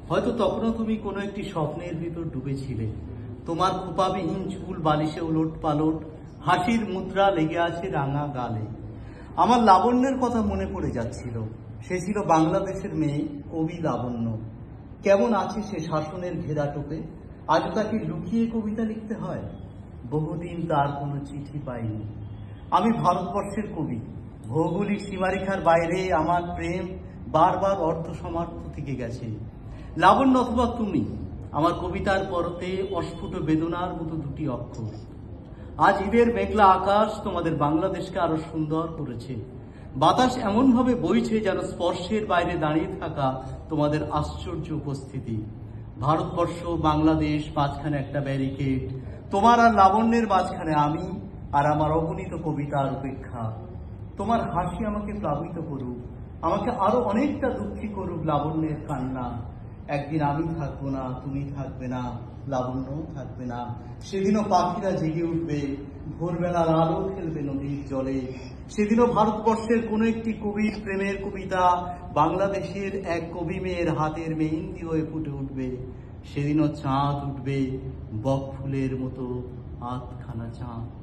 হয়তো তখনও তুমি কোনো একটি স্বপ্নের ভিতর ডুবেছিলে। তোমার খোপাবিহীন চুল বালিশে ওলট পালট, হাসির মুদ্রা লেগে আছে রাঙা গালে। আমার লাবণ্যের কথা মনে পড়ে যাচ্ছিল। সে ছিল বাংলাদেশের মেয়ে, কবি লাবণ্য। কেমন আছে সে শাসনের ঘেরা টোপে? আজ তাকে লুকিয়ে কবিতা লিখতে হয়। বহুদিন তার কোনো চিঠি পাইনি। আমি ভারতবর্ষের কবি। ভৌগোলিক সীমারেখার বাইরে আমার প্রেম বারবার অর্ধ সমার্থ থেকে গেছে। লাবণ্য অথবা তুমি আমার কবিতার পরতে অস্ফুট বেদনার মতো দুটি অক্ষর। আজ ঈদের মেঘলা আকাশ তোমাদের বাংলাদেশকে আরো সুন্দর করেছে। বাতাস এমনভাবে বইছে যেন স্পর্শের বাইরে দাঁড়িয়ে থাকা তোমাদের আশ্চর্য উপস্থিতি। ভারতবর্ষ, বাংলাদেশ, মাঝখানে একটা ব্যারিকেড। তোমার আর লাবণ্যের মাঝখানে আমি আর আমার অগণিত কবিতার উপেক্ষা। তোমার হাসি আমাকে প্লাবিত করুক, আমাকে আরো অনেকটা দুঃখী করুক লাবণ্যের কান্না। একদিন আমি থাকবো না, তুমি থাকবে না, লাবণ্যও থাকবে না। সেদিনও পাখিরা জেগে উঠবে, ভোরবেলার আলো খেলবে নদীর জলে। সেদিনও ভারতবর্ষের কোনো একটি কবির প্রেমের কবিতা বাংলাদেশের এক কবি মেয়ের হাতের মেহেন্দি হয়ে ফুটে উঠবে। সেদিনও চাঁদ উঠবে, বক ফুলের মতো আধখানা চাঁদ।